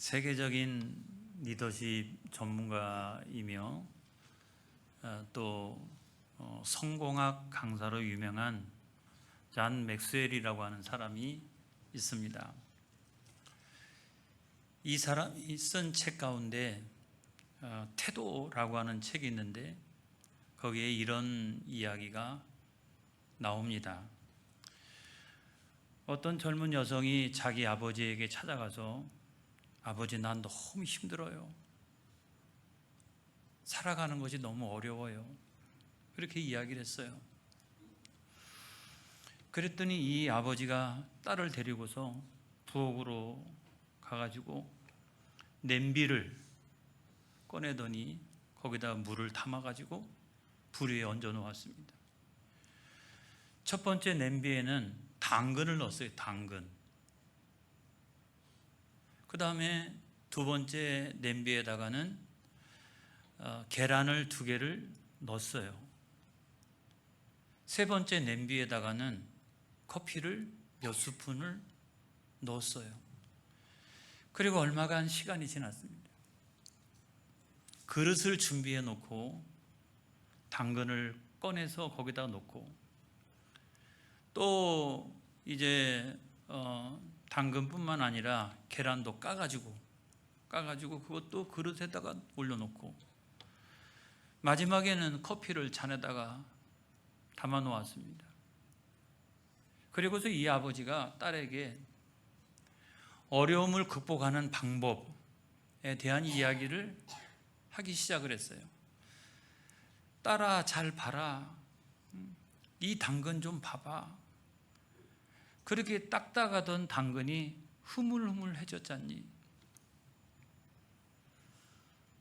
세계적인 리더십 전문가이며 또 성공학 강사로 유명한 잔 맥스웰이라고 하는 사람이 있습니다. 이 사람이 쓴 책 가운데 태도라고 하는 책이 있는데 거기에 이런 이야기가 나옵니다. 어떤 젊은 여성이 자기 아버지에게 찾아가서 아버지, 난 너무 힘들어요. 살아가는 것이 너무 어려워요. 그렇게 이야기를 했어요. 그랬더니 이 아버지가 딸을 데리고서 부엌으로 가가지고 냄비를 꺼내더니 거기다 물을 담아가지고 불 위에 얹어 놓았습니다. 첫 번째 냄비에는 당근을 넣었어요. 당근. 그 다음에 두 번째 냄비에다가는 계란을 2개를 넣었어요. 세 번째 냄비에다가는 커피를 몇 스푼을 넣었어요. 그리고 얼마간 시간이 지났습니다. 그릇을 준비해 놓고 당근을 꺼내서 거기다 놓고 또 이제 당근뿐만 아니라 계란도 까가지고 그것도 그릇에다가 올려놓고 마지막에는 커피를 잔에다가 담아 놓았습니다. 그리고서 이 아버지가 딸에게 어려움을 극복하는 방법에 대한 이야기를 하기 시작을 했어요. 딸아, 잘 봐라. 이 당근 좀 봐봐. 그렇게 딱딱하던 당근이 흐물흐물해졌잖니.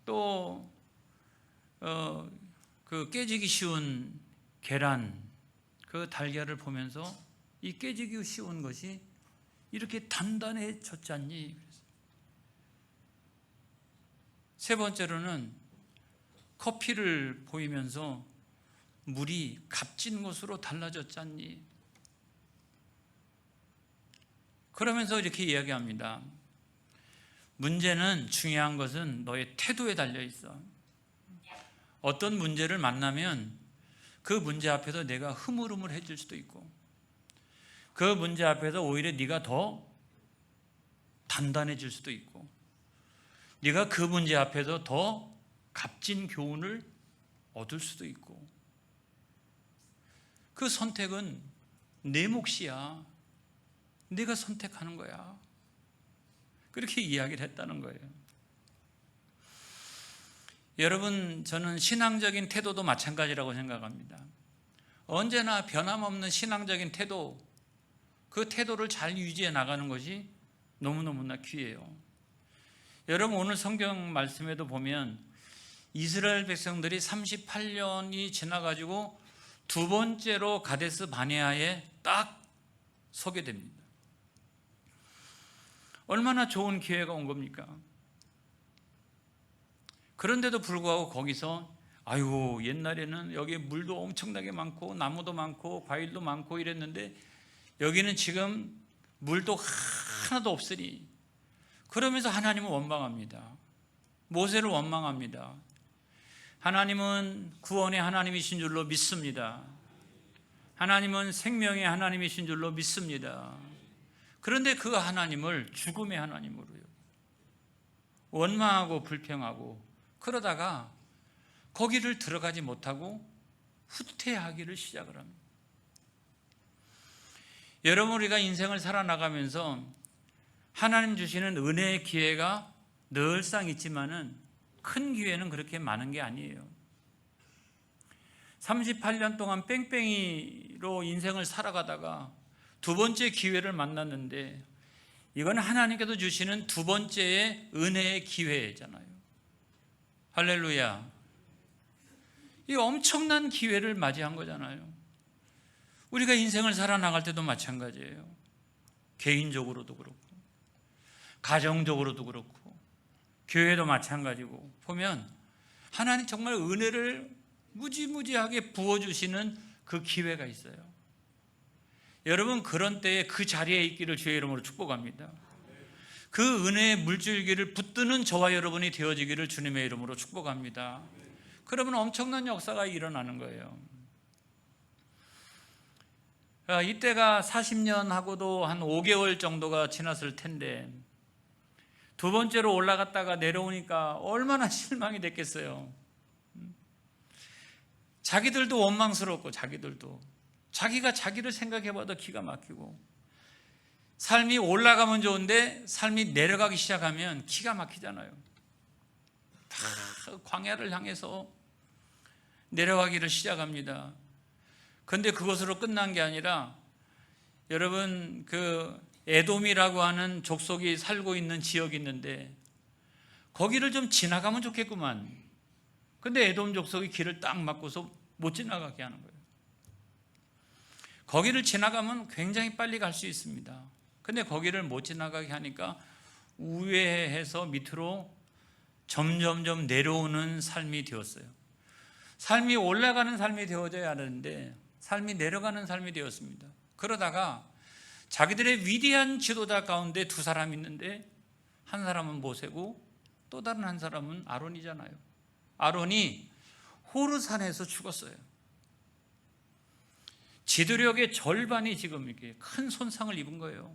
또 그 깨지기 쉬운 계란, 그 달걀을 보면서 이 깨지기 쉬운 것이 이렇게 단단해졌잖니. 세 번째로는 커피를 보이면서 물이 값진 것으로 달라졌잖니. 그러면서 이렇게 이야기합니다. 문제는, 중요한 것은 너의 태도에 달려 있어. 어떤 문제를 만나면 그 문제 앞에서 내가 흐물흐물해질 수도 있고 그 문제 앞에서 오히려 네가 더 단단해질 수도 있고 네가 그 문제 앞에서 더 값진 교훈을 얻을 수도 있고 그 선택은 내 몫이야. 네가 선택하는 거야. 그렇게 이야기를 했다는 거예요. 여러분, 저는 신앙적인 태도도 마찬가지라고 생각합니다. 언제나 변함없는 신앙적인 태도, 그 태도를 잘 유지해 나가는 것이 너무너무나 귀해요. 여러분, 오늘 성경 말씀에도 보면 이스라엘 백성들이 38년이 지나가지고 두 번째로 가데스 바네아에 딱 서게 됩니다. 얼마나 좋은 기회가 온 겁니까? 그런데도 불구하고 거기서 아유, 옛날에는 여기 물도 엄청나게 많고 나무도 많고 과일도 많고 이랬는데 여기는 지금 물도 하나도 없으니, 그러면서 하나님을 원망합니다. 모세를 원망합니다. 하나님은 구원의 하나님이신 줄로 믿습니다. 하나님은 생명의 하나님이신 줄로 믿습니다. 그런데 그 하나님을 죽음의 하나님으로요, 원망하고 불평하고 그러다가 거기를 들어가지 못하고 후퇴하기를 시작을 합니다. 여러분, 우리가 인생을 살아나가면서 하나님 주시는 은혜의 기회가 늘상 있지만은 큰 기회는 그렇게 많은 게 아니에요. 38년 동안 뺑뺑이로 인생을 살아가다가 두 번째 기회를 만났는데 이건 하나님께서 주시는 두 번째의 은혜의 기회잖아요. 할렐루야. 이 엄청난 기회를 맞이한 거잖아요. 우리가 인생을 살아나갈 때도 마찬가지예요. 개인적으로도 그렇고 가정적으로도 그렇고 교회도 마찬가지고 보면 하나님 정말 은혜를 무지무지하게 부어주시는 그 기회가 있어요. 여러분, 그런 때에 그 자리에 있기를 주의 이름으로 축복합니다. 그 은혜의 물줄기를 붙드는 저와 여러분이 되어지기를 주님의 이름으로 축복합니다. 그러면 엄청난 역사가 일어나는 거예요. 이때가 40년 하고도 한 5개월 정도가 지났을 텐데 두 번째로 올라갔다가 내려오니까 얼마나 실망이 됐겠어요. 자기들도 원망스럽고 자기가 자기를 생각해봐도 기가 막히고, 삶이 올라가면 좋은데 삶이 내려가기 시작하면 기가 막히잖아요. 다 광야를 향해서 내려가기를 시작합니다. 그런데 그것으로 끝난 게 아니라, 여러분, 그 에돔이라고 하는 족속이 살고 있는 지역이 있는데 거기를 좀 지나가면 좋겠구만. 근데 에돔 족속이 길을 딱 막고서 못 지나가게 하는 거예요. 거기를 지나가면 굉장히 빨리 갈 수 있습니다. 근데 거기를 못 지나가게 하니까 우회해서 밑으로 점점점 내려오는 삶이 되었어요. 삶이 올라가는 삶이 되어져야 하는데 삶이 내려가는 삶이 되었습니다. 그러다가 자기들의 위대한 지도자 가운데 두 사람이 있는데, 한 사람은 모세고 또 다른 한 사람은 아론이잖아요. 아론이 호르산에서 죽었어요. 지도력의 절반이 지금 이렇게 큰 손상을 입은 거예요.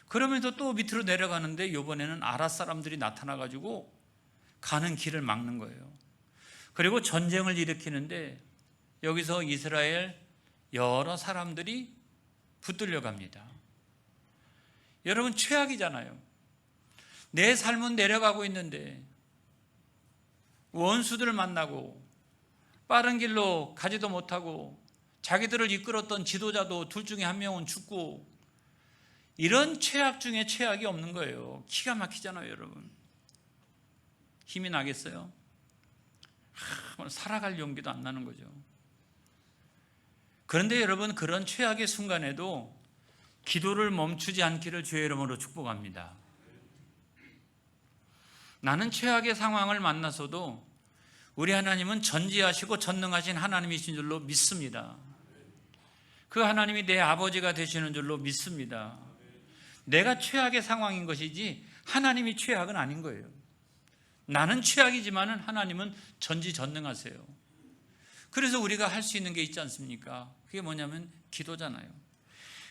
그러면서 또 밑으로 내려가는데 이번에는 아랏 사람들이 나타나가지고 가는 길을 막는 거예요. 그리고 전쟁을 일으키는데 여기서 이스라엘 여러 사람들이 붙들려 갑니다. 여러분, 최악이잖아요. 내 삶은 내려가고 있는데 원수들을 만나고 빠른 길로 가지도 못하고 자기들을 이끌었던 지도자도 둘 중에 한 명은 죽고, 이런 최악 중에 최악이 없는 거예요. 기가 막히잖아요, 여러분. 힘이 나겠어요? 살아갈 용기도 안 나는 거죠. 그런데 여러분, 그런 최악의 순간에도 기도를 멈추지 않기를 주의 이름으로 축복합니다. 나는 최악의 상황을 만나서도 우리 하나님은 전지하시고 전능하신 하나님이신 줄로 믿습니다. 그 하나님이 내 아버지가 되시는 줄로 믿습니다. 내가 최악의 상황인 것이지 하나님이 최악은 아닌 거예요. 나는 최악이지만 하나님은 전지전능하세요. 그래서 우리가 할 수 있는 게 있지 않습니까? 그게 뭐냐면 기도잖아요.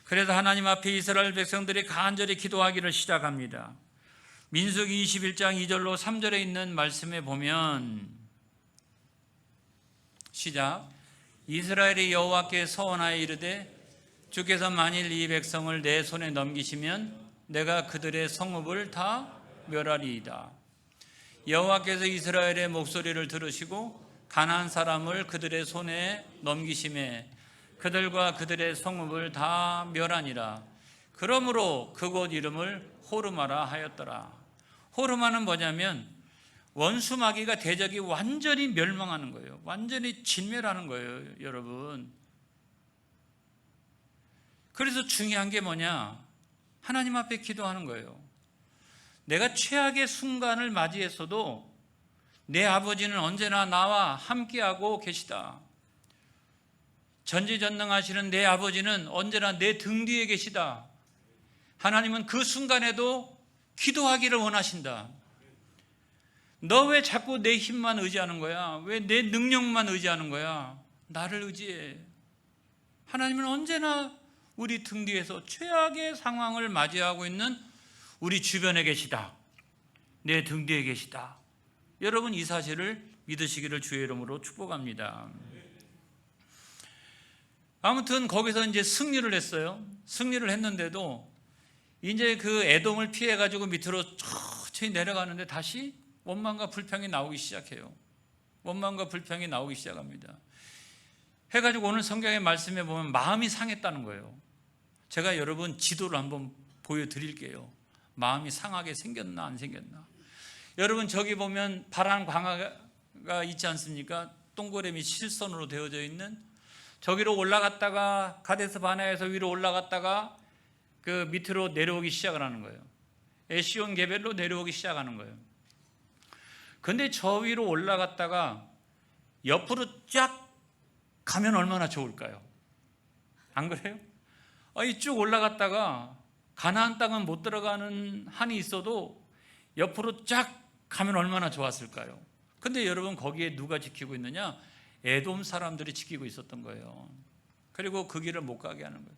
그래서 하나님 앞에 이스라엘 백성들이 간절히 기도하기를 시작합니다. 민수기 21장 2절로 3절에 있는 말씀에 보면, 시작. 이스라엘이 여호와께 서원하여 이르되 주께서 만일 이 백성을 내 손에 넘기시면 내가 그들의 성읍을 다 멸하리이다. 여호와께서 이스라엘의 목소리를 들으시고 가나안 사람을 그들의 손에 넘기심에 그들과 그들의 성읍을 다 멸하니라. 그러므로 그곳 이름을 호르마라 하였더라. 호르마는 뭐냐면 원수 마귀가 대적이 완전히 멸망하는 거예요. 완전히 진멸하는 거예요, 여러분. 그래서 중요한 게 뭐냐? 하나님 앞에 기도하는 거예요. 내가 최악의 순간을 맞이했어도 내 아버지는 언제나 나와 함께하고 계시다. 전지전능하시는 내 아버지는 언제나 내 등 뒤에 계시다. 하나님은 그 순간에도 기도하기를 원하신다. 너 왜 자꾸 내 힘만 의지하는 거야? 왜 내 능력만 의지하는 거야? 나를 의지해. 하나님은 언제나 우리 등 뒤에서 최악의 상황을 맞이하고 있는 우리 주변에 계시다. 내 등 뒤에 계시다. 여러분, 이 사실을 믿으시기를 주의 이름으로 축복합니다. 아무튼 거기서 이제 승리를 했어요. 승리를 했는데도 이제 그 에돔을 피해가지고 밑으로 천천히 내려가는데 다시 원망과 불평이 나오기 시작해요. 원망과 불평이 나오기 시작합니다. 해가지고 오늘 성경의 말씀에 보면 마음이 상했다는 거예요. 제가 여러분 지도를 한번 보여드릴게요. 마음이 상하게 생겼나 안 생겼나. 여러분, 저기 보면 파란 광야가 있지 않습니까? 동그라미 실선으로 되어져 있는, 저기로 올라갔다가 가데스 바네아에서 위로 올라갔다가 그 밑으로 내려오기 시작을 하는 거예요. 에시온 게벨로 내려오기 시작하는 거예요. 근데 저 위로 올라갔다가 옆으로 쫙 가면 얼마나 좋을까요? 안 그래요? 쭉 올라갔다가 가나안 땅은 못 들어가는 한이 있어도 옆으로 쫙 가면 얼마나 좋았을까요? 근데 여러분, 거기에 누가 지키고 있느냐? 에돔 사람들이 지키고 있었던 거예요. 그리고 그 길을 못 가게 하는 거예요.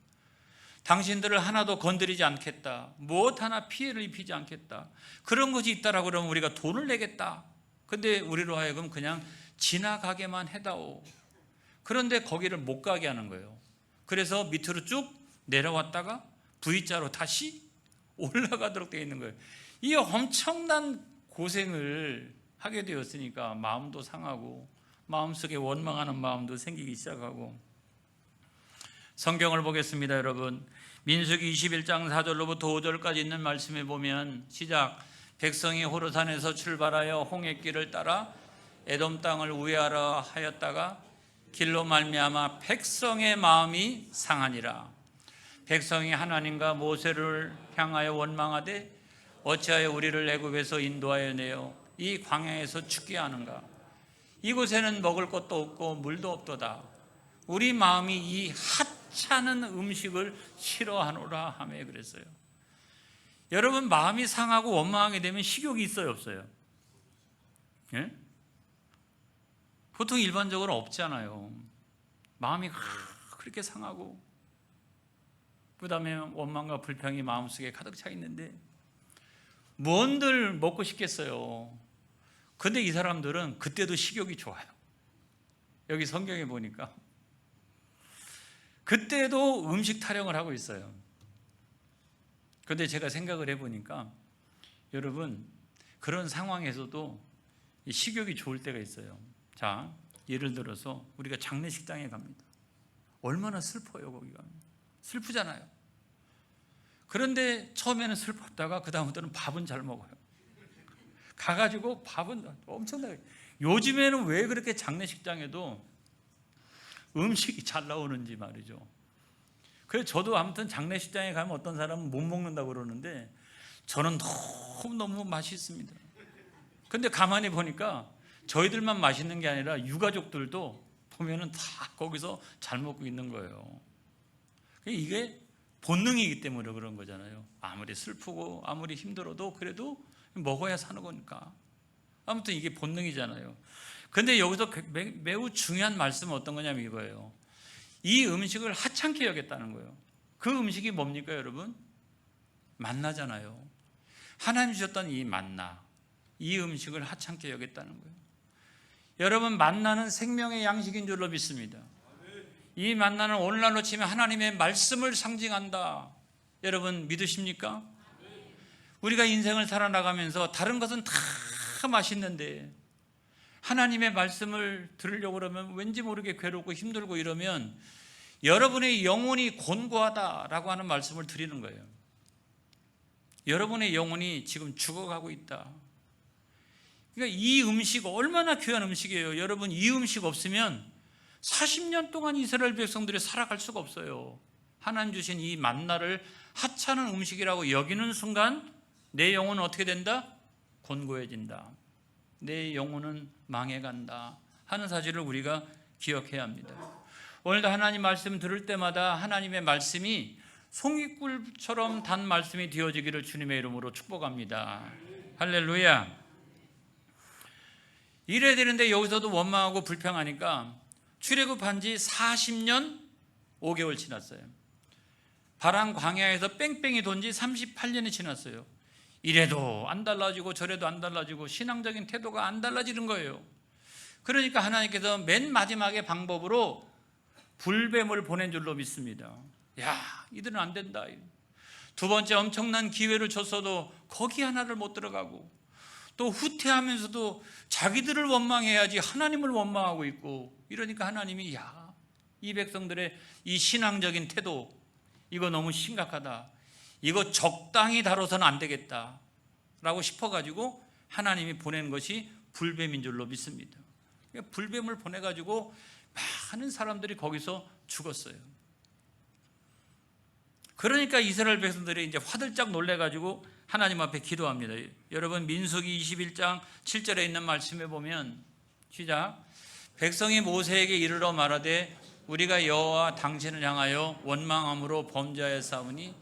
당신들을 하나도 건드리지 않겠다, 무엇 하나 피해를 입히지 않겠다, 그런 것이 있다라고 그러면 우리가 돈을 내겠다. 근데 우리로 하여금 그냥 지나가게만 해다오. 그런데 거기를 못 가게 하는 거예요. 그래서 밑으로 쭉 내려왔다가 V자로 다시 올라가도록 되어 있는 거예요. 이 엄청난 고생을 하게 되었으니까 마음도 상하고 마음속에 원망하는 마음도 생기기 시작하고. 성경을 보겠습니다. 여러분, 민수기 21장 4절로부터 5절까지 있는 말씀에 보면, 시작. 백성이 호르산에서 출발하여 홍해길을 따라 에돔 땅을 우회하러 하였다가 길로 말미암아 백성의 마음이 상하니라. 백성이 하나님과 모세를 향하여 원망하되 어찌하여 우리를 애굽에서 인도하여 내어 이 광야에서 죽게 하는가? 이곳에는 먹을 것도 없고 물도 없도다. 우리 마음이 이 하찮은 음식을 싫어하노라 하며 그랬어요. 여러분, 마음이 상하고 원망하게 되면 식욕이 있어요, 없어요? 예? 보통 일반적으로 없잖아요. 마음이 그렇게 상하고 그 다음에 원망과 불평이 마음속에 가득 차 있는데 뭔들 먹고 싶겠어요. 근데 이 사람들은 그때도 식욕이 좋아요. 여기 성경에 보니까 그때도 음식 타령을 하고 있어요. 그런데 제가 생각을 해보니까 여러분, 그런 상황에서도 식욕이 좋을 때가 있어요. 자, 예를 들어서 우리가 장례식장에 갑니다. 얼마나 슬퍼요. 거기 가면 슬프잖아요. 그런데 처음에는 슬펐다가 그 다음부터는 밥은 잘 먹어요. 가가지고 밥은 엄청나게. 요즘에는 왜 그렇게 장례식장에도 음식이 잘 나오는지 말이죠. 그래서 저도 아무튼 장례식장에 가면 어떤 사람은 못 먹는다고 그러는데 저는 너무 맛있습니다. 근데 가만히 보니까 저희들만 맛있는 게 아니라 유가족들도 보면은 다 거기서 잘 먹고 있는 거예요. 이게 본능이기 때문에 그런 거잖아요. 아무리 슬프고 아무리 힘들어도 그래도 먹어야 사는 거니까. 아무튼 이게 본능이잖아요. 근데 여기서 매우 중요한 말씀은 어떤 거냐면 이거예요. 이 음식을 하찮게 여겼다는 거예요. 그 음식이 뭡니까, 여러분? 만나잖아요. 하나님 주셨던 이 만나, 이 음식을 하찮게 여겼다는 거예요. 여러분, 만나는 생명의 양식인 줄로 믿습니다. 이 만나는 오늘날로 치면 하나님의 말씀을 상징한다. 여러분, 믿으십니까? 우리가 인생을 살아나가면서 다른 것은 다 맛있는데 하나님의 말씀을 들으려고 그러면 왠지 모르게 괴롭고 힘들고 이러면 여러분의 영혼이 곤고하다라고 하는 말씀을 드리는 거예요. 여러분의 영혼이 지금 죽어가고 있다. 그러니까 이 음식 얼마나 귀한 음식이에요. 여러분, 이 음식 없으면 40년 동안 이스라엘 백성들이 살아갈 수가 없어요. 하나님 주신 이 만나를 하찮은 음식이라고 여기는 순간 내 영혼은 어떻게 된다? 곤고해진다. 내 영혼은 망해간다 하는 사실을 우리가 기억해야 합니다. 오늘도 하나님 말씀 들을 때마다 하나님의 말씀이 송이꿀처럼 단 말씀이 되어지기를 주님의 이름으로 축복합니다. 할렐루야. 이래야 되는데 여기서도 원망하고 불평하니까 출애굽한 지 40년 5개월 지났어요. 바람 광야에서 뺑뺑이 돈 지 38년이 지났어요. 이래도 안 달라지고 저래도 안 달라지고 신앙적인 태도가 안 달라지는 거예요. 그러니까 하나님께서 맨 마지막의 방법으로 불뱀을 보낸 줄로 믿습니다. 야, 이들은 안 된다. 두 번째 엄청난 기회를 줬어도 거기 하나를 못 들어가고 또 후퇴하면서도 자기들을 원망해야지 하나님을 원망하고 있고 이러니까 하나님이 야, 이 백성들의 이 신앙적인 태도 이거 너무 심각하다. 이거 적당히 다뤄서는 안 되겠다라고 싶어가지고 하나님이 보낸 것이 불뱀인 줄로 믿습니다. 불뱀을 보내가지고 많은 사람들이 거기서 죽었어요. 그러니까 이스라엘 백성들이 이제 화들짝 놀래가지고 하나님 앞에 기도합니다. 여러분, 민수기 21장 7절에 있는 말씀에 보면 시작. 백성이 모세에게 이르러 말하되 우리가 여호와 당신을 향하여 원망함으로 범죄하였사오니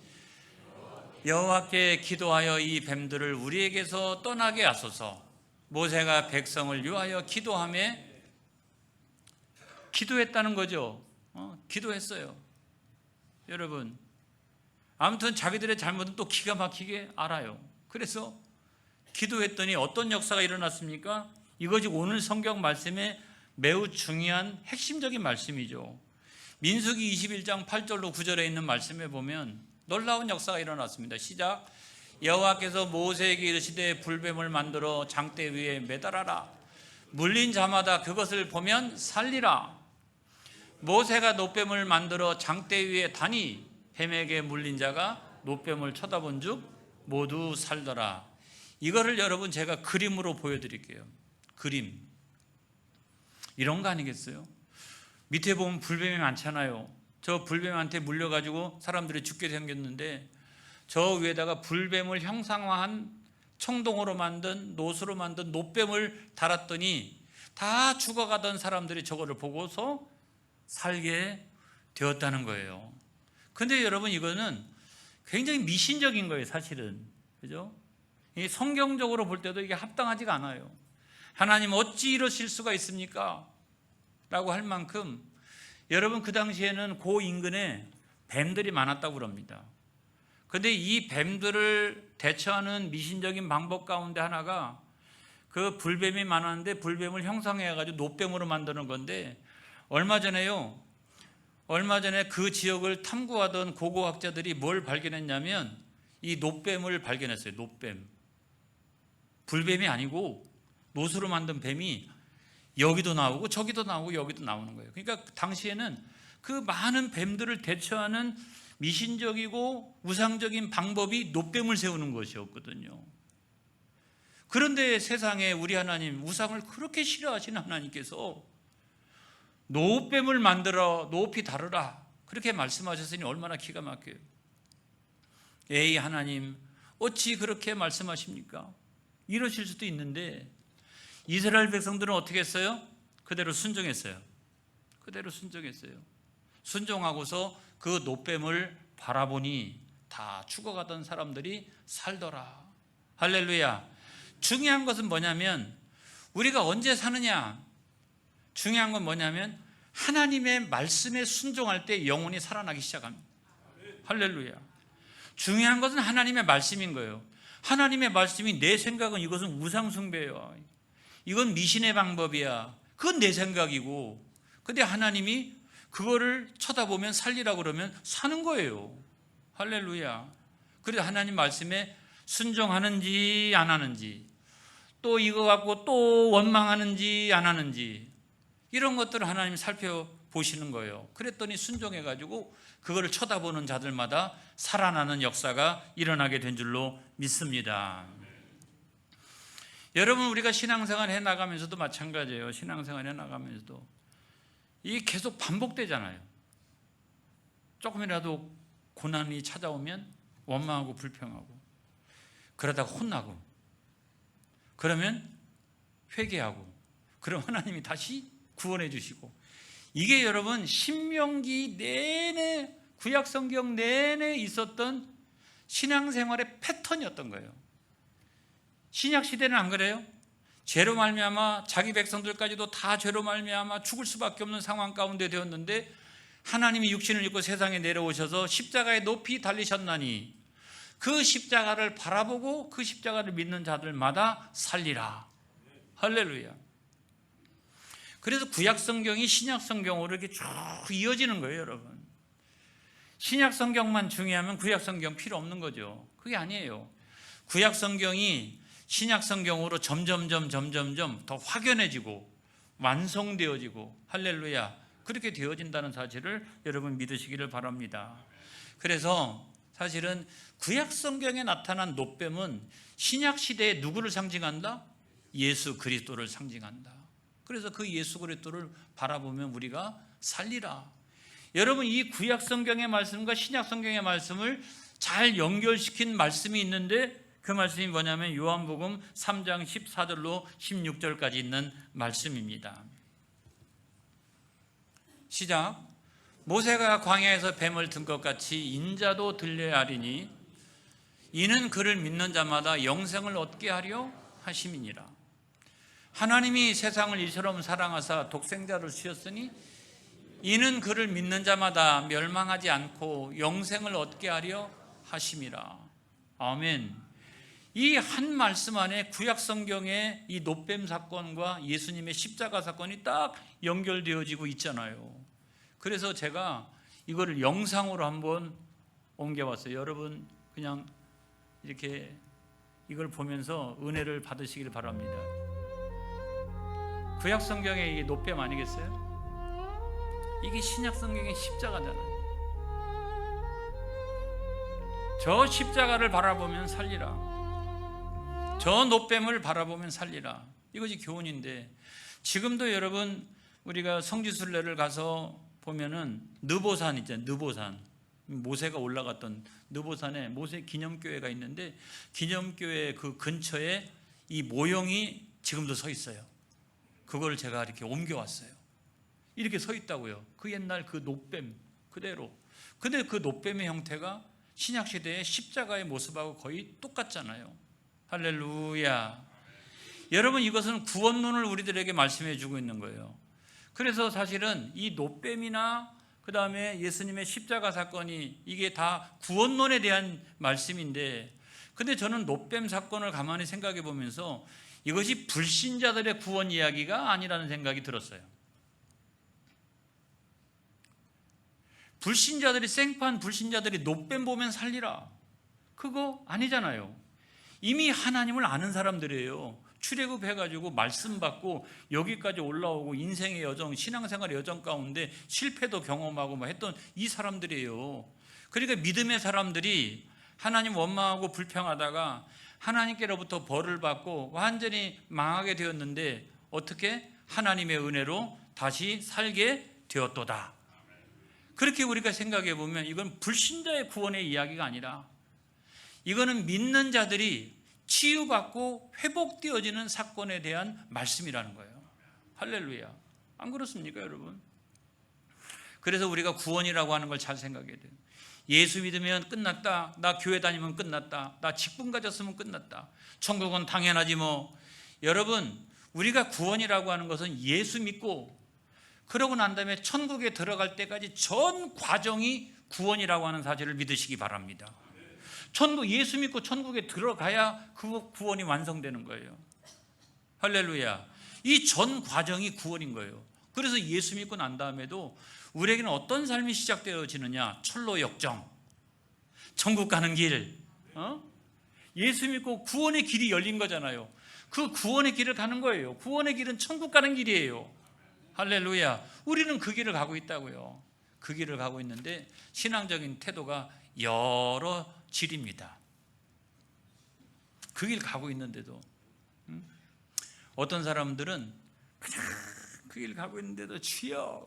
여호와께 기도하여 이 뱀들을 우리에게서 떠나게 하소서. 모세가 백성을 위하여 기도하며 기도했다는 거죠. 기도했어요. 여러분, 아무튼 자기들의 잘못은 또 기가 막히게 알아요. 그래서 기도했더니 어떤 역사가 일어났습니까? 이것이 오늘 성경 말씀의 매우 중요한 핵심적인 말씀이죠. 민수기 21장 8절로 9절에 있는 말씀에 보면 놀라운 역사가 일어났습니다. 시작. 여호와께서 모세에게 이르시되 불뱀을 만들어 장대 위에 매달아라. 물린 자마다 그것을 보면 살리라. 모세가 놋뱀을 만들어 장대 위에 다니 뱀에게 물린 자가 놋뱀을 쳐다본 즉 모두 살더라. 이거를 여러분 제가 그림으로 보여드릴게요. 그림. 이런 거 아니겠어요? 밑에 보면 불뱀이 많잖아요. 저 불뱀한테 물려가지고 사람들이 죽게 생겼는데 저 위에다가 불뱀을 형상화한 청동으로 만든 놋으로 만든 놋뱀을 달았더니 다 죽어가던 사람들이 저거를 보고서 살게 되었다는 거예요. 근데 여러분 이거는 굉장히 미신적인 거예요, 사실은. 그죠? 성경적으로 볼 때도 이게 합당하지가 않아요. 하나님 어찌 이러실 수가 있습니까? 라고 할 만큼 여러분 그 당시에는 그 인근에 뱀들이 많았다고 그럽니다. 그런데 이 뱀들을 대처하는 미신적인 방법 가운데 하나가 그 불뱀이 많았는데 불뱀을 형성해가지고 놋뱀으로 만드는 건데 얼마 전에 그 지역을 탐구하던 고고학자들이 뭘 발견했냐면 이 놋뱀을 발견했어요. 놋뱀. 불뱀이 아니고 놋으로 만든 뱀이 여기도 나오고 저기도 나오고 여기도 나오는 거예요. 그러니까 당시에는 그 많은 뱀들을 대처하는 미신적이고 우상적인 방법이 놋뱀을 세우는 것이었거든요. 그런데 세상에 우리 하나님, 우상을 그렇게 싫어하시는 하나님께서 놋뱀을 만들어 높이 다루라 그렇게 말씀하셨으니 얼마나 기가 막혀요. 에이 하나님 어찌 그렇게 말씀하십니까? 이러실 수도 있는데 이스라엘 백성들은 어떻게 했어요? 그대로 순종했어요. 순종하고서 그 놋뱀을 바라보니 다 죽어가던 사람들이 살더라. 할렐루야. 중요한 것은 뭐냐면 우리가 언제 사느냐? 중요한 건 뭐냐면 하나님의 말씀에 순종할 때 영혼이 살아나기 시작합니다. 할렐루야. 중요한 것은 하나님의 말씀인 거예요. 하나님의 말씀이 내 생각은 이것은 우상숭배야. 이건 미신의 방법이야. 그건 내 생각이고. 근데 하나님이 그거를 쳐다보면 살리라고 그러면 사는 거예요. 할렐루야. 그래서 하나님 말씀에 순종하는지 안 하는지, 또 이거 갖고 또 원망하는지 안 하는지, 이런 것들을 하나님 살펴보시는 거예요. 그랬더니 순종해가지고 그거를 쳐다보는 자들마다 살아나는 역사가 일어나게 된 줄로 믿습니다. 여러분 우리가 신앙생활 해나가면서도 마찬가지예요. 신앙생활 해나가면서도 이게 계속 반복되잖아요. 조금이라도 고난이 찾아오면 원망하고 불평하고, 그러다가 혼나고, 그러면 회개하고, 그럼 하나님이 다시 구원해 주시고, 이게 여러분 신명기 내내, 구약성경 내내 있었던 신앙생활의 패턴이었던 거예요. 신약시대는 안 그래요? 죄로 말미암아 자기 백성들까지도 다 죄로 말미암아 죽을 수밖에 없는 상황 가운데 되었는데 하나님이 육신을 입고 세상에 내려오셔서 십자가에 높이 달리셨나니 그 십자가를 바라보고 그 십자가를 믿는 자들마다 살리라. 할렐루야. 그래서 구약성경이 신약성경으로 이렇게 쭉 이어지는 거예요, 여러분. 신약성경만 중요하면 구약성경 필요 없는 거죠. 그게 아니에요. 구약성경이 신약성경으로 점점 더 확연해지고 완성되어지고, 할렐루야, 그렇게 되어진다는 사실을 여러분 믿으시기를 바랍니다. 그래서 사실은 구약성경에 나타난 놋뱀은 신약시대에 누구를 상징한다? 예수 그리스도를 상징한다. 그래서 그 예수 그리스도를 바라보면 우리가 살리라. 여러분 이 구약성경의 말씀과 신약성경의 말씀을 잘 연결시킨 말씀이 있는데 그 말씀이 뭐냐면 요한복음 3장 14절로 16절까지 있는 말씀입니다. 시작. 모세가 광야에서 뱀을 든 것 같이 인자도 들려야 하리니 이는 그를 믿는 자마다 영생을 얻게 하려 하심이니라. 하나님이 세상을 이처럼 사랑하사 독생자를 주셨으니 이는 그를 믿는 자마다 멸망하지 않고 영생을 얻게 하려 하심이라. 아멘. 이 한 말씀 안에 구약 성경의 이 놋뱀 사건과 예수님의 십자가 사건이 딱 연결되어지고 있잖아요. 그래서 제가 이거를 영상으로 한번 옮겨봤어요. 여러분 그냥 이렇게 이걸 보면서 은혜를 받으시길 바랍니다. 구약 성경의 이 놋뱀 아니겠어요? 이게 신약 성경의 십자가잖아요. 저 십자가를 바라보면 살리라. 저 놋뱀을 바라보면 살리라. 이것이 교훈인데, 지금도 여러분 우리가 성지순례를 가서 보면은 느보산 있잖아요. 느보산, 모세가 올라갔던 느보산에 모세 기념교회가 있는데, 기념교회 그 근처에 이 모형이 지금도 서 있어요. 그걸 제가 이렇게 옮겨왔어요. 이렇게 서 있다고요. 그 옛날 그 놋뱀 그대로. 근데 그 놋뱀의 형태가 신약시대의 십자가의 모습하고 거의 똑같잖아요. 할렐루야. 여러분, 이것은 구원론을 우리들에게 말씀해 주고 있는 거예요. 그래서 사실은 이 놋뱀이나 그 다음에 예수님의 십자가 사건이 이게 다 구원론에 대한 말씀인데, 근데 저는 놋뱀 사건을 가만히 생각해 보면서 이것이 불신자들의 구원 이야기가 아니라는 생각이 들었어요. 불신자들이, 생판 불신자들이 놋뱀 보면 살리라, 그거 아니잖아요. 이미 하나님을 아는 사람들이에요. 출애굽해가지고 말씀 받고 여기까지 올라오고 인생의 여정, 신앙생활의 여정 가운데 실패도 경험하고 막 했던 이 사람들이에요. 그러니까 믿음의 사람들이 하나님 원망하고 불평하다가 하나님께로부터 벌을 받고 완전히 망하게 되었는데 어떻게? 하나님의 은혜로 다시 살게 되었도다. 그렇게 우리가 생각해 보면 이건 불신자의 구원의 이야기가 아니라 이거는 믿는 자들이 치유받고 회복되어지는 사건에 대한 말씀이라는 거예요. 할렐루야. 안 그렇습니까, 여러분? 그래서 우리가 구원이라고 하는 걸 잘 생각해야 돼요. 예수 믿으면 끝났다. 나 교회 다니면 끝났다. 나 직분 가졌으면 끝났다. 천국은 당연하지 뭐. 여러분, 우리가 구원이라고 하는 것은 예수 믿고 그러고 난 다음에 천국에 들어갈 때까지 전 과정이 구원이라고 하는 사실을 믿으시기 바랍니다. 예수 믿고 천국에 들어가야 그 구원이 완성되는 거예요. 할렐루야. 이 전 과정이 구원인 거예요. 그래서 예수 믿고 난 다음에도 우리에게는 어떤 삶이 시작되어지느냐? 철로 역정, 천국 가는 길. 예수 믿고 구원의 길이 열린 거잖아요. 그 구원의 길을 가는 거예요. 구원의 길은 천국 가는 길이에요. 할렐루야. 우리는 그 길을 가고 있다고요. 그 길을 가고 있는데 신앙적인 태도가 여러 질입니다. 그 길 가고 있는데도 어떤 사람들은 그냥 그 길 가고 있는데도 주여,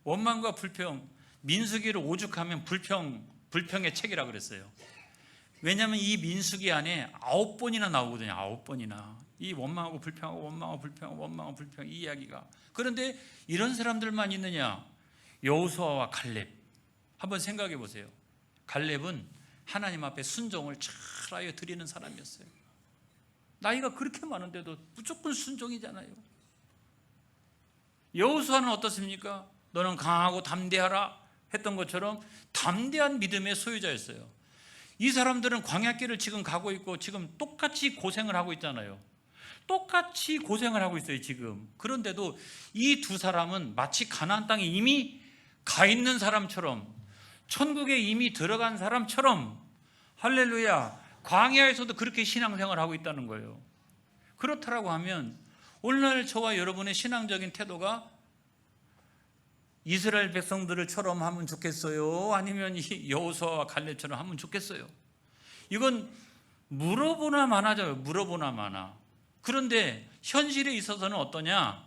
원망과 불평, 민수기를 오죽하면 불평의 책이라 그랬어요. 왜냐하면 이 민수기 안에 9번이나 나오거든요. 9번이나 이 원망하고 불평하고 원망하고 불평하고 원망하고 불평, 이 이야기가. 그런데 이런 사람들만 있느냐? 여호수아와 갈렙 한번 생각해 보세요. 갈렙은 하나님 앞에 순종을 잘하여 드리는 사람이었어요. 나이가 그렇게 많은데도 무조건 순종이잖아요. 여호수아는 어떻습니까? 너는 강하고 담대하라 했던 것처럼 담대한 믿음의 소유자였어요. 이 사람들은 광야길을 지금 가고 있고 지금 똑같이 고생을 하고 있잖아요. 똑같이 고생을 하고 있어요 지금. 그런데도 이 두 사람은 마치 가나안 땅에 이미 가 있는 사람처럼, 천국에 이미 들어간 사람처럼, 할렐루야, 광야에서도 그렇게 신앙생활을 하고 있다는 거예요. 그렇다라고 하면 오늘날 저와 여러분의 신앙적인 태도가 이스라엘 백성들처럼 하면 좋겠어요? 아니면 이 여호수아와 갈렙처럼 하면 좋겠어요? 이건 물어보나 마나죠. 물어보나 마나. 그런데 현실에 있어서는 어떠냐?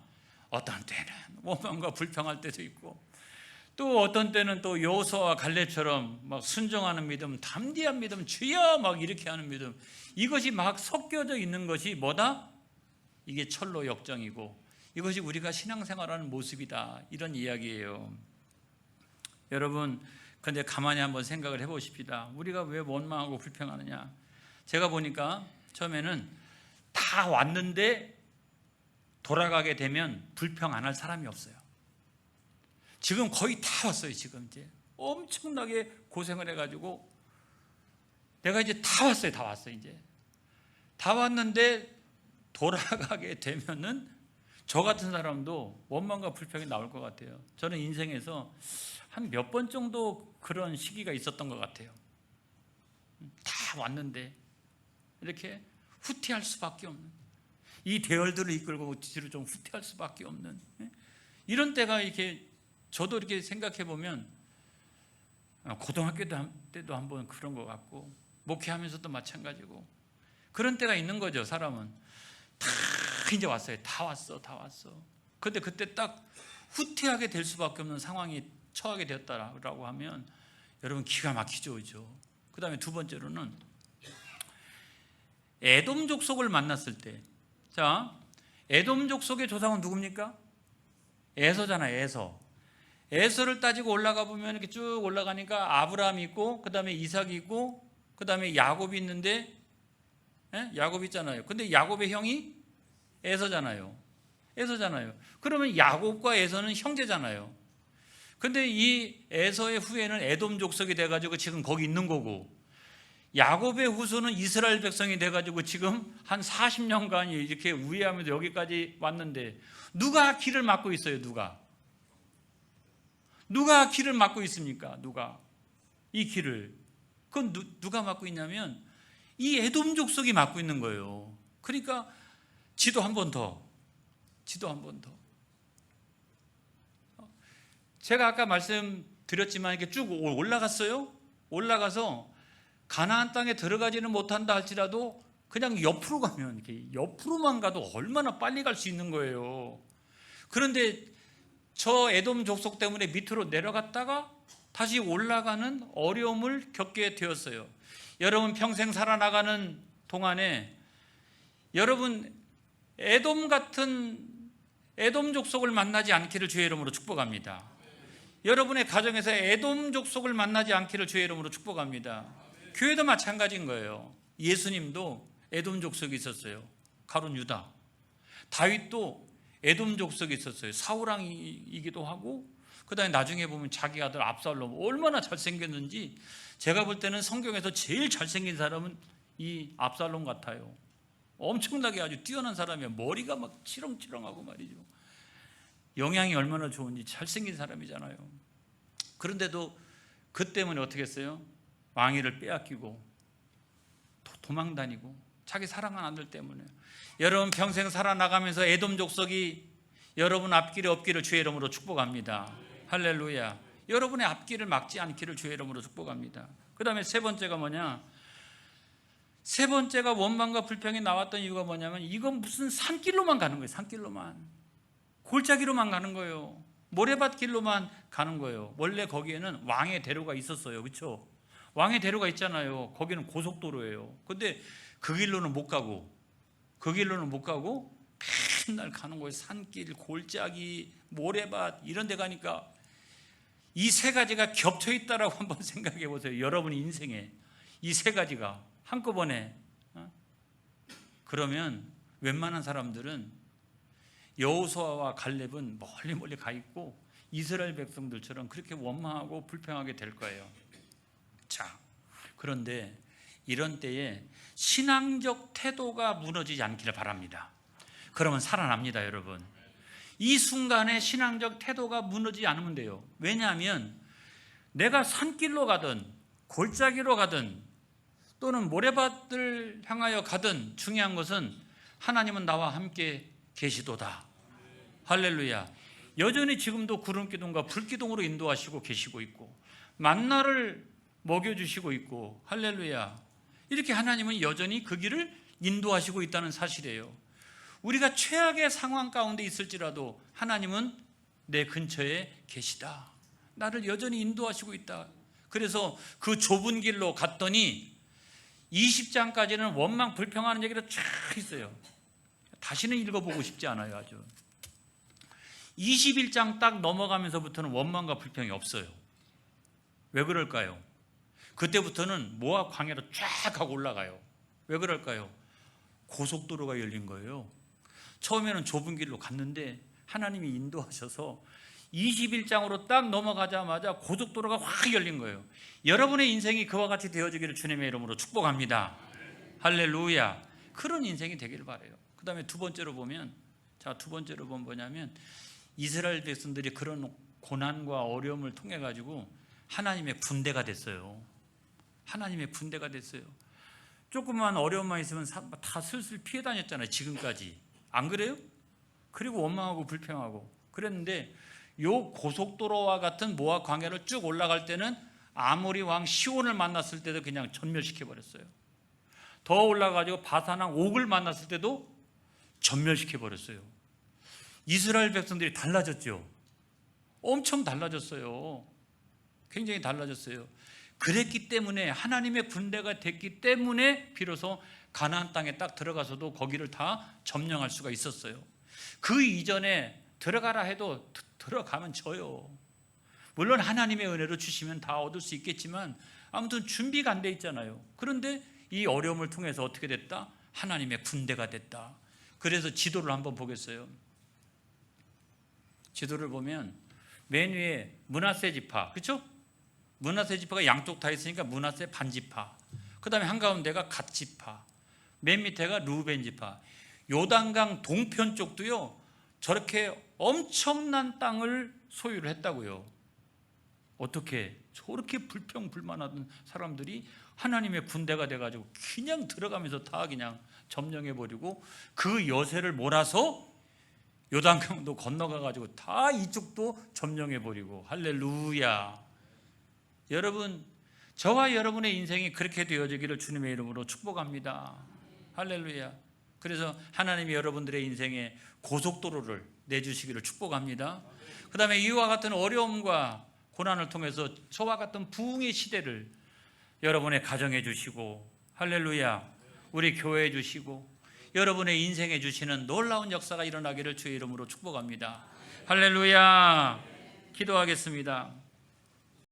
어떤 때는 원망과 불평할 때도 있고, 또 어떤 때는 또 여호수아와 갈렙처럼 막 순종하는 믿음, 담대한 믿음, 주여 막 이렇게 하는 믿음, 이것이 막 섞여져 있는 것이 뭐다? 이게 철로 역정이고 이것이 우리가 신앙생활하는 모습이다, 이런 이야기예요. 여러분, 그런데 가만히 한번 생각을 해보십시다. 우리가 왜 원망하고 불평하느냐? 제가 보니까 처음에는 다 왔는데 돌아가게 되면 불평 안 할 사람이 없어요. 지금 거의 다 왔어요. 지금 이제 엄청나게 고생을 해가지고 내가 이제 다 왔어요. 다 왔어요. 이제 다 왔는데 돌아가게 되면은 저 같은 사람도 원망과 불평이 나올 것 같아요. 저는 인생에서 한 몇 번 정도 그런 시기가 있었던 것 같아요. 다 왔는데 이렇게 후퇴할 수밖에 없는, 이 대열들을 이끌고 뒤로 좀 후퇴할 수밖에 없는 이런 때가 이렇게, 저도 이렇게 생각해 보면 고등학교 때도 한번 그런 것 같고 목회하면서도 마찬가지고 그런 때가 있는 거죠. 사람은 다 이제 왔어요. 다 왔어. 그런데 그때 딱 후퇴하게 될 수밖에 없는 상황이 처하게 되었다라고 하면 여러분 기가 막히죠. 그죠? 그 다음에 두 번째로는 에돔 족속을 만났을 때, 자, 에돔 족속의 조상은 누굽니까? 에서잖아요. 에서를 따지고 올라가 보면 이렇게 쭉 올라가니까 아브라함이 있고, 그 다음에 이삭이 있고, 그 다음에 야곱이 있는데, 야곱이 있잖아요. 근데 야곱의 형이 에서잖아요. 그러면 야곱과 에서는 형제잖아요. 근데 이 에서의 후예는 에돔 족속이 돼가지고 지금 거기 있는 거고, 야곱의 후손은 이스라엘 백성이 돼가지고 지금 한 40년간 이렇게 우회하면서 여기까지 왔는데 누가 길을 막고 있어요? 누가 길을 막고 있습니까? 누가 이 길을? 그건 누가 막고 있냐면 이 에돔 족속이 막고 있는 거예요. 그러니까 지도 한 번 더. 제가 아까 말씀드렸지만 이렇게 쭉 올라갔어요. 올라가서 가나안 땅에 들어가지는 못한다 할지라도 그냥 옆으로 가면, 이렇게 옆으로만 가도 얼마나 빨리 갈 수 있는 거예요. 그런데 저 에돔 족속 때문에 밑으로 내려갔다가 다시 올라가는 어려움을 겪게 되었어요. 여러분 평생 살아나가는 동안에 여러분 에돔 같은 에돔 족속을 만나지 않기를 주의 이름으로 축복합니다. 여러분의 가정에서 에돔 족속을 만나지 않기를 주의 이름으로 축복합니다. 교회도 마찬가지인 거예요. 예수님도 에돔 족속이 있었어요. 가룟 유다. 다윗도 에돔 족속이 있었어요. 사울왕이기도 하고, 그 다음에 나중에 보면 자기 아들 압살롬 얼마나 잘생겼는지, 제가 볼 때는 성경에서 제일 잘생긴 사람은 이 압살롬 같아요. 엄청나게 아주 뛰어난 사람이에요. 머리가 막 치렁치렁하고 말이죠. 영양이 얼마나 좋은지 잘생긴 사람이잖아요. 그런데도 그 때문에 어떻게 했어요? 왕위를 빼앗기고 도망다니고, 자기 사랑하는 아들 때문에. 여러분 평생 살아나가면서 에돔 족속이 여러분 앞길에 없기를 주의 이름으로 축복합니다. 할렐루야. 여러분의 앞길을 막지 않기를 주의 이름으로 축복합니다. 그 다음에 세 번째가 뭐냐? 세 번째가 원망과 불평이 나왔던 이유가 뭐냐면, 이건 무슨 산길로만 가는 거예요. 산길로만, 골짜기로만 가는 거예요. 모래밭 길로만 가는 거예요. 원래 거기에는 왕의 대로가 있었어요. 그렇죠? 왕의 대로가 있잖아요. 거기는 고속도로예요. 근데 그 길로는 못 가고 맨날 가는 거예요. 산길, 골짜기, 모래밭 이런 데 가니까 이 세 가지가 겹쳐 있다라고 한번 생각해 보세요. 여러분 인생에 이 세 가지가 한꺼번에. 그러면 웬만한 사람들은 여호수아와 갈렙은 멀리 가 있고 이스라엘 백성들처럼 그렇게 원망하고 불평하게 될 거예요. 자, 그런데 이런 때에 신앙적 태도가 무너지지 않기를 바랍니다. 그러면 살아납니다. 여러분, 이 순간에 신앙적 태도가 무너지지 않으면 돼요. 왜냐하면 내가 산길로 가든 골짜기로 가든 또는 모래밭을 향하여 가든 중요한 것은 하나님은 나와 함께 계시도다. 할렐루야. 여전히 지금도 구름기둥과 불기둥으로 인도하시고 계시고 있고 만나를 먹여주시고 있고, 할렐루야. 이렇게 하나님은 여전히 그 길을 인도하시고 있다는 사실이에요. 우리가 최악의 상황 가운데 있을지라도 하나님은 내 근처에 계시다. 나를 여전히 인도하시고 있다. 그래서 그 좁은 길로 갔더니 20장까지는 원망 불평하는 얘기가 쫙 있어요. 다시는 읽어보고 싶지 않아요. 아주 21장 딱 넘어가면서부터는 원망과 불평이 없어요. 왜 그럴까요? 그때부터는 모압 광야로 쫙 하고 올라가요. 왜 그럴까요? 고속도로가 열린 거예요. 처음에는 좁은 길로 갔는데 하나님이 인도하셔서 21장으로 딱 넘어가자마자 고속도로가 확 열린 거예요. 여러분의 인생이 그와 같이 되어지기를 주님의 이름으로 축복합니다. 할렐루야. 그런 인생이 되기를 바라요. 그 다음에 두 번째로 보면 뭐냐면 이스라엘 백성들이 그런 고난과 어려움을 통해 가지고 하나님의 군대가 됐어요. 하나님의 군대가 됐어요. 조금만 어려움만 있으면 다 슬슬 피해 다녔잖아요. 지금까지. 안 그래요? 그리고 원망하고 불평하고 그랬는데 요 고속도로와 같은 모압 광야를 쭉 올라갈 때는 아모리 왕 시온을 만났을 때도 그냥 전멸시켜 버렸어요. 더 올라가지고 바산왕 옥을 만났을 때도 전멸시켜 버렸어요. 이스라엘 백성들이 달라졌죠. 엄청 달라졌어요. 굉장히 달라졌어요. 그랬기 때문에 하나님의 군대가 됐기 때문에 비로소 가나안 땅에 딱 들어가서도 거기를 다 점령할 수가 있었어요. 그 이전에 들어가라 해도 들어가면 져요. 물론 하나님의 은혜로 주시면 다 얻을 수 있겠지만 아무튼 준비가 안 돼 있잖아요. 그런데 이 어려움을 통해서 어떻게 됐다? 하나님의 군대가 됐다. 그래서 지도를 한번 보겠어요. 지도를 보면 맨 위에 므낫세 지파, 그렇죠? 므낫세 지파가 양쪽 다 있으니까 므낫세 반지파. 그 다음에 한가운데가 갓 지파. 맨 밑에가 루벤 지파. 요단강 동편 쪽도요 저렇게 엄청난 땅을 소유를 했다고요. 어떻게 저렇게 불평불만하던 사람들이 하나님의 군대가 돼가지고 그냥 들어가면서 다 그냥 점령해버리고 그 여세를 몰아서 요단강도 건너가가지고 다 이쪽도 점령해버리고. 할렐루야. 여러분, 저와 여러분의 인생이 그렇게 되어지기를 주님의 이름으로 축복합니다. 할렐루야. 그래서 하나님이 여러분들의 인생에 고속도로를 내주시기를 축복합니다. 그 다음에 이와 같은 어려움과 고난을 통해서 저와 같은 부흥의 시대를 여러분의 가정에 주시고, 할렐루야, 우리 교회에 주시고 여러분의 인생에 주시는 놀라운 역사가 일어나기를 주의 이름으로 축복합니다. 할렐루야. 기도하겠습니다.